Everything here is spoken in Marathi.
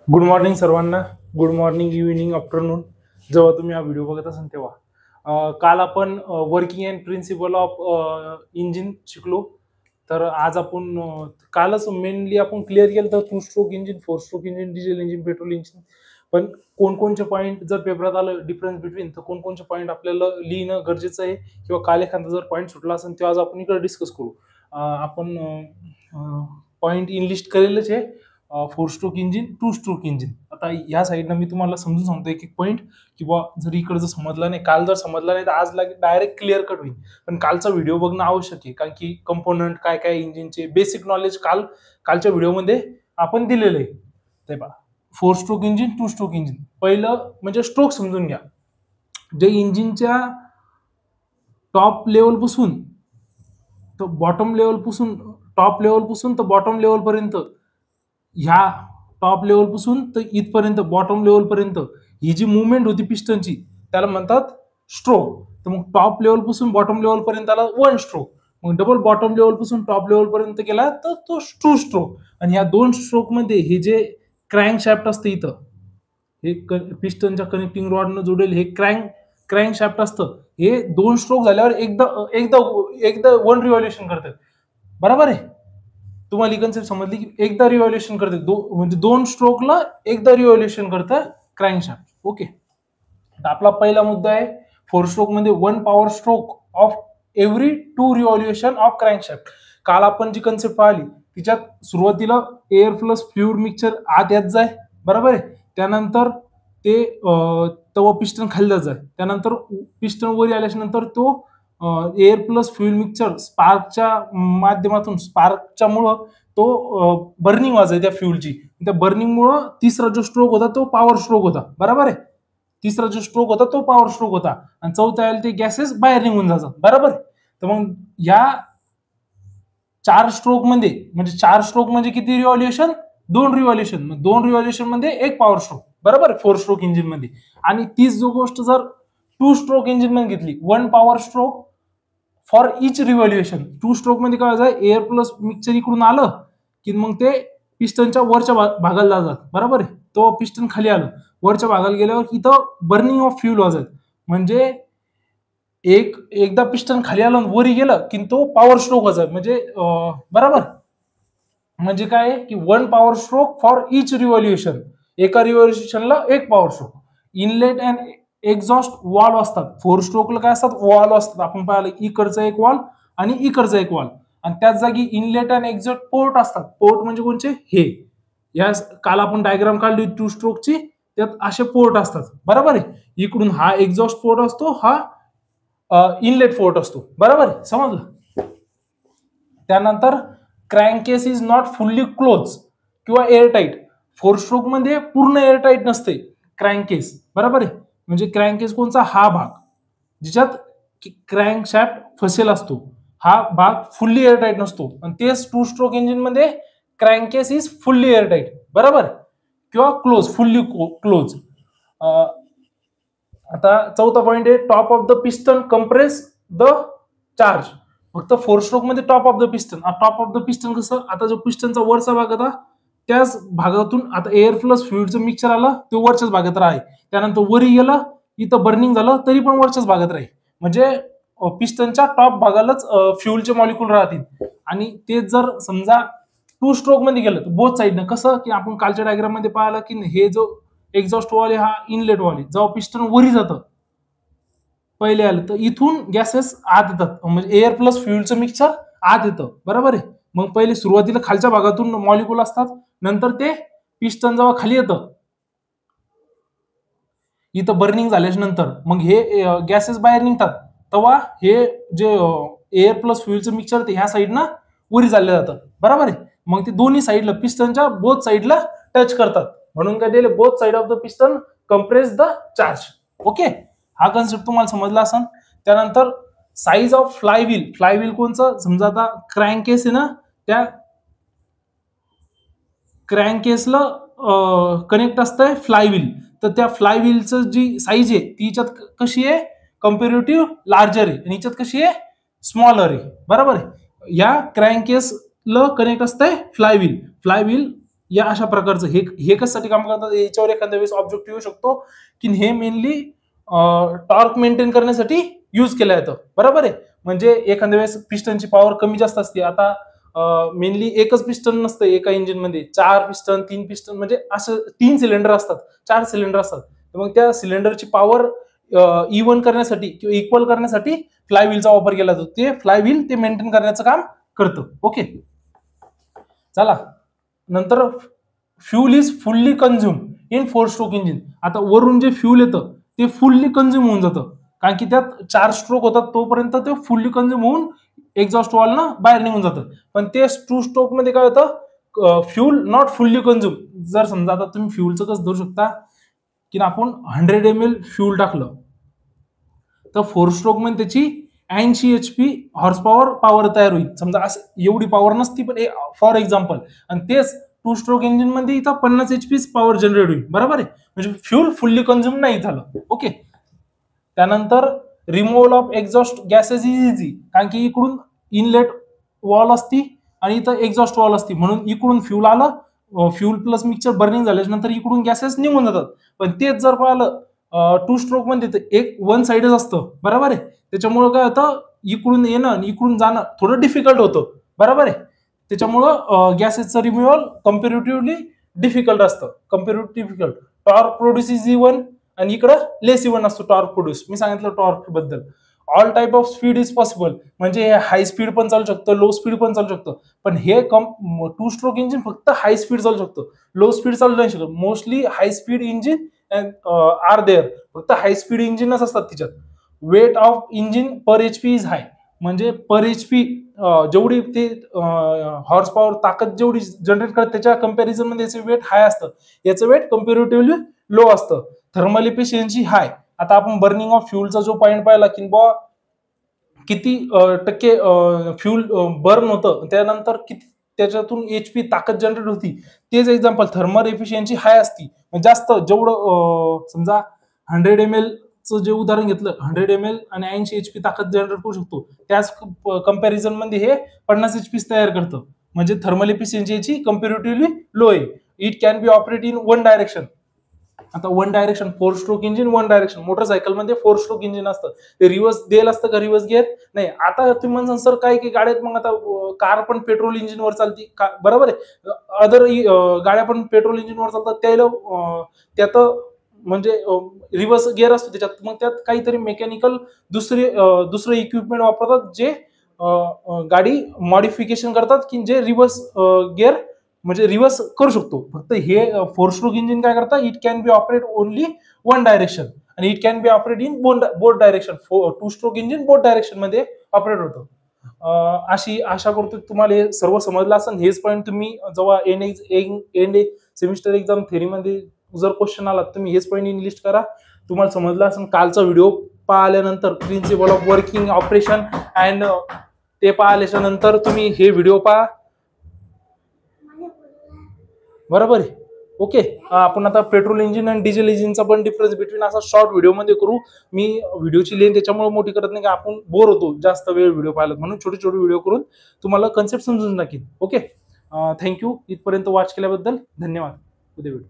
गुड मॉर्निंग सर्वांना. गुड मॉर्निंग, इव्हिनिंग, आफ्टरनून, जेव्हा तुम्ही हा व्हिडिओ बघत असाल तेव्हा. काल आपण working and principle of engine शिकलो. तर आज आपण कालच मेनली आपण क्लिअर केलं तर 2 stroke engine, 4 stroke engine, diesel engine, petrol engine. पण कोणकोणचे पॉईंट जर पेपरात आलं डिफरन्स बिटवीन, तर कोणकोणचे पॉईंट आपल्याला लिहिणं गरजेचं आहे किंवा काल एखादा जर पॉईंट सुटला असेल तेव्हा आज आपण इकडे डिस्कस करू. आपण पॉईंट इन लिस्ट करेलच आहे. 4 स्ट्रोक इंजिन, 2 स्ट्रोक इंजिन. आता या साईडनं मी तुम्हाला समजून सांगतो एक एक पॉईंट, किंवा जर इकडे जर समजलं नाही, काल जर समजलं नाही तर आज डायरेक्ट क्लिअर कट होईल. पण कालचा व्हिडिओ बघणं आवश्यक आहे, कारण की कंपोनंट काय काय इंजिनचे बेसिक नॉलेज कालच्या व्हिडिओमध्ये आपण दिलेलं आहे. ते पहा, 4 स्ट्रोक इंजिन, 2 स्ट्रोक इंजिन. पहिलं म्हणजे स्ट्रोक समजून घ्या. जे इंजिनच्या टॉप लेवल पासून तर बॉटम लेवल पासून टॉप लेवल पासून तर बॉटम लेवल पर्यंत, ह्या टॉप लेवल पासून तर इथपर्यंत बॉटम लेवल पर्यंत ही जी मुवमेंट होती पिस्टनची त्याला म्हणतात स्ट्रोक. तर मग टॉप लेवल पासून बॉटम लेवल पर्यंत आला 1 स्ट्रोक. मग डबल बॉटम लेवल पासून टॉप लेवल पर्यंत गेला तर तो 2 स्ट्रोक. आणि ह्या 2 स्ट्रोक मध्ये हे जे क्रँक शाफ्ट असतं इथं, हे पिस्टनच्या कनेक्टिंग रॉडनं जोडेल हे क्रँक शाफ्ट असतं. हे 2 स्ट्रोक झाल्यावर एकदा एकदा एकदा 1 रिव्हॉल्युशन करतात. बरोबर आहे. तुम्हाला ही कन्सेप्ट समजली की एकदा रिव्हॉल्युशन करते, म्हणजे 2 स्ट्रोकला एकदा रिव्हॉल्युशन करतं क्रँकशाफ्ट. ओके. तर आपला पहिला मुद्दा आहे 4 स्ट्रोक मध्ये 1 power stroke of every 2 revolution of crankshaft. काल आपण जी कन्सेप्ट पाहिली तिच्यात सुरुवातीला एअर प्लस फ्लुइड मिक्सचर आत येत जाय, बरोबर आहे. त्यानंतर ते तवा पिस्टन खाली जाय, त्यानंतर पिस्टन वर आल्याच्या नंतर तो एअर प्लस फ्युएल मिक्सचर स्पार्कच्या माध्यमातून स्पार्कच्या मुळे तो बर्निंग वाजाय त्या फ्युलची. त्या बर्निंग मुळे तिसरा जो स्ट्रोक होता तो पॉवर स्ट्रोक होता, बरोबर आहे. तिसरा जो स्ट्रोक होता तो पॉवर स्ट्रोक होता आणि चौथा यायला ते गॅसेस बाहेर निघून जातात, बरोबर. तर मग या 4 स्ट्रोक मध्ये, म्हणजे 4 स्ट्रोक म्हणजे किती रिव्हॉल्युशन? 2 रिव्हॉल्युशन. 2 रिव्हॉल्युशन मध्ये एक पॉवर स्ट्रोक, बरोबर, 4 स्ट्रोक इंजिन मध्ये. आणि तीच जो गोष्ट जर 2 स्ट्रोक इंजिन मध्ये घेतली, 1 power stroke for each revolution. 2 stroke मध्ये काय व्हायचं, एअर प्लस मिक्सचर इकडून आलं की मग ते पिस्टनच्या वरच्या भागाला जातात, बरोबर आहे. तो पिस्टन खाली आलं, वरच्या भागाला गेल्यावर इथं बर्निंग ऑफ फ्यूल वाजत. म्हणजे एकदा पिस्टन खाली आलं वरी गेलं की तो पॉवर स्ट्रोक वाजत, म्हणजे बरोबर. म्हणजे काय की 1 power stroke for each revolution. एका रिव्हॉल्युशनला एक power stroke. Inlet and exhaust valve असतात. 4 स्ट्रोकला काय असतात, वॉल्व असतात. आपण पाहिलं इकडचा एक वॉल्व आणि इकडचा एक वॉल्व, आणि त्याच जागी इनलेट अँड एक्झॉस्ट पोर्ट असतात. पोर्ट म्हणजे कोणचे, हे या काल आपण डायग्राम काढली 2 स्ट्रोकची, त्यात असे पोर्ट असतात, बरोबर आहे. इकडून हा एक्झॉस्ट पोर्ट असतो, हा इनलेट पोर्ट असतो, बरोबर आहे, समजलं. त्यानंतर क्रँकेस इज नॉट फुल्ली क्लोज किंवा एअरटाईट. 4 स्ट्रोक मध्ये पूर्ण एअरटाईट नसते क्रँकेस, बरोबर आहे. म्हणजे क्रँकेस कोणचा, हा भाग ज्याच्यात क्रँक शाफ्ट फसेल असतो, हा भाग फुल्ली एअरटाईट नसतो. आणि तेच 2 स्ट्रोक इंजिन मध्ये क्रँकेस इज फुल्ली एअरटाईट, बरोबर, किंवा क्लोज, फुल्ली क्लोज. आता चौथा पॉइंट आहे top of the piston compress the charge. फक्त 4 स्ट्रोक मध्ये top of the piston. Top of the piston कसं, आता जो पिस्टनचा वरचा भाग होता त्याच भागातून आता एअर प्लस फ्लुइडचं मिक्सचर आलं, तो वरच्याच भागात राहील. त्यानंतर वरी गेलं, इथं बर्निंग झालं तरी पण वरच्याच भागात राहील. म्हणजे पिस्टनच्या टॉप भागालाच फ्युलचे मॉलिक्यूल राहतील. आणि ते जर समजा 2 स्ट्रोक मध्ये गेलं तर बोथ साईडनं कसं, की आपण कालच्या डायग्राम मध्ये पाहिलं की हे जो एक्झॉस्ट वॉल आहे हा इनलेट वॉल आहे. जेव्हा पिस्टन वरी जातं पहिले आलं तर इथून गॅसेस आत येतात, म्हणजे एअर प्लस फ्युएलचं मिक्सचर आत येतं, बरोबर आहे. मग पहिले सुरुवातीला खालच्या भागातून मॉलिक्यूल असतात, नंतर ते पिस्टन जेव्हा खाली येतं इथं बर्निंग झाल्याच्या नंतर मग हे गॅसेस बाहेर निघतात, तेव्हा हे जे एअर प्लस फ्युएलचं मिक्सचर ते ह्या साईडनं वरी चाललं जातं, बरोबर आहे. मग ते दोन्ही साईडला पिस्टनच्या बोथ साईडला टच करतात, म्हणून काय दिले, both side of the piston compress the charge. Okay, हा कन्सेप्ट तुम्हाला समजला असेल. त्यानंतर साईज ऑफ फ्लायव्हील. फ्लायव्हील कोणचं, समजा आता क्रँकेस आहे ना, त्या क्रँकेसला कनेक्ट असतंय फ्लायव्हील. तर त्या फ्लायव्हीलचं जी साईज आहे ती याच्यात कशी आहे, कम्पेरेटिव्ह लार्जर आहे, आणि याच्यात कशी आहे, स्मॉलर आहे, बरोबर आहे. या क्रँकेसला कनेक्ट असतंय फ्लायव्हील. फ्लायव्हील या अशा प्रकारचं हे कशासाठी काम करतात, याच्यावर एखाद्या वेळेस ऑब्जेक्टिव्ह येऊ शकतो की हे मेनली टॉर्क मेंटेन करण्यासाठी यूज केलं जातं. बरोबर आहे. म्हणजे एखाद्या वेळेस पिस्टनची पॉवर कमी जास्त असते. आता मेनली एकच पिस्टन नसतं एका इंजिन मध्ये, 4 पिस्टन 3 पिस्टन म्हणजे असं 3 सिलेंडर असतात, 4 सिलेंडर असतात. तर मग त्या सिलेंडरची पॉवर इव्हन करण्यासाठी किंवा इक्वल करण्यासाठी फ्लायव्हीलचा वापर केला जातो. ते फ्लायव्हील ते मेंटेन करण्याचं काम करतं. ओके, चला नंतर fuel is fully consume in 4 stroke engine. आता वरून जे फ्यूल येतं ते फुल्ली कन्झ्युम होऊन जातं, कारण की त्यात 4 स्ट्रोक होतात तोपर्यंत ते फुल्ली कन्झ्युम होऊन एक्झॉस्ट वॉलनं बाहेर निघून जातं. पण ते 2 स्ट्रोक मध्ये काय होतं, फ्यूल नॉट फुल्ली कन्झ्युम. जर समजा आता तुम्ही फ्यूलचं कसं धरू शकता की आपण 100 ml फ्यूल टाकलं तर 4 स्ट्रोक मध्ये त्याची 80 HP हॉर्स पॉवर तयार होईल. समजा असं एवढी पॉवर नसती, पण फॉर एक्झाम्पल. आणि तेच 2 स्ट्रोक इंजिन मध्ये इथं 50 HP पॉवर जनरेट होईल. बरोबर आहे. म्हणजे फ्यूल फुल्ली कन्झ्युम नाही झालं. ओके, त्यानंतर removal of exhaust gases is easy, कारण की इकडून इनलेट वॉल असती आणि इथं एक्झॉस्ट वॉल असती, म्हणून इकडून फ्यूल आलं, फ्यूल प्लस मिक्सचर बर्निंग झाल्याच्या नंतर इकडून गॅसेस निघून जातात. पण तेच जर पाहिलं 2 स्ट्रोक मध्ये एक वन साइडच असतं. बरोबर आहे. त्याच्यामुळे काय होतं, इकडून येणं आणि इकडून जाणं थोडं डिफिकल्ट होतं. बरोबर आहे. त्याच्यामुळं गॅसेसचं रिमूव्हल कम्पॅरेटिव्हली डिफिकल्ट असतं. Comparatively difficult. Torque produce is even आणि इकडं लेस इव्हन असतो टॉर्क प्रोड्यूस. मी सांगितलं टॉर्क बद्दल. All type of speed is possible, म्हणजे हाय स्पीड पण चालू शकतं, लो स्पीड पण चालू शकतं. पण हे 2 स्ट्रोक इंजिन फक्त हाय स्पीड चालू शकतं, लो स्पीड चालू नाही शकत. Mostly high speed engine are there, फक्त हाय स्पीड इंजिनच असतात तिच्यात. Weight of engine per HP is high, म्हणजे पर एचपी जेवढी ते हॉर्स पॉवर ताकद जेवढी जनरेट करतात त्याच्या कंपॅरिझन मध्ये याचं वेट हाय असतं, याचं वेट कम्पॅरेटिव्हली लो असतं. थर्मल इफिशियन्सी हाय. आता आपण बर्निंग ऑफ फ्यूलचा जो पॉईंट पाहिला की बॉ किती टक्के फ्यूल बर्न होतं, त्यानंतर किती त्याच्यातून एचपी ताकद जनरेट होती, तेच एक्झाम्पल थर्मल एफिशियन्सी हाय असती. जास्त जेवढं समजा 100 ml चं जे उदाहरण घेतलं, 100 ml आणि 80 HP ताकद जनरेट करू शकतो, त्याच कंपॅरिझन मध्ये हे 50 HP तयार करतं. म्हणजे थर्मल एफिशियन्सी याची कम्पॅरेटिव्हली लो आहे. It can be operate in one direction. आता one direction 4 stroke engine one direction. Motorcycle मध्ये 4 स्ट्रोक इंजिन असतं, ते रिव्हर्स देल असतं का रिव्हर्स गिअर नाही. आता तुम्ही म्हणसान सर काय की गाड्यात मग आता कार पण पेट्रोल इंजिनवर चालती का, बरोबर आहे. अदर गाड्या पण पेट्रोल इंजिनवर चालतात, त्याला त्यात म्हणजे रिव्हर्स गिअर असतो त्याच्यात. मग त्यात काहीतरी मेकॅनिकल दुसरं इक्विपमेंट वापरतात, जे गाडी मॉडिफिकेशन करतात की जे रिव्हर्स गिअर म्हणजे रिव्हर्स करू शकतो. फक्त हे 4 स्ट्रोक इंजिन काय करतात, it can be operate only one direction आणि it can be operate in both direction. 2 stroke engine both direction मध्ये ऑपरेट होतं. अशी आशा करतो तुम्हाला हे सर्व समजलं असेल. हेच पॉईंट तुम्ही जेव्हा एंड सेमिस्टर एक्झाम थेरीमध्ये जर क्वेश्चन आला, तुम्ही हेच पॉईंट लिस्ट करा. तुम्हाला समजलं असेल. कालचा व्हिडिओ पाहिल्यानंतर principle of working operation and ते पाहिल्याच्या नंतर तुम्ही हे व्हिडिओ पहा. बरोबर आहे. ओके, आपण आता पेट्रोल इंजिन आणि डिझेल इंजिनचा पण डिफरन्स बिटवीन असा शॉर्ट व्हिडिओ मध्ये करू. मी व्हिडिओची लेंथ त्याच्यामुळे मोठी करत नाही की आपण बोर होतो जास्त वेळ व्हिडिओ पाहिला, म्हणून छोटे छोटे व्हिडिओ करून तुम्हाला कन्सेप्ट समजून टाकेल. ओके, थँक्यू इथपर्यंत वॉच केल्याबद्दल. धन्यवाद. उद्या भेटू.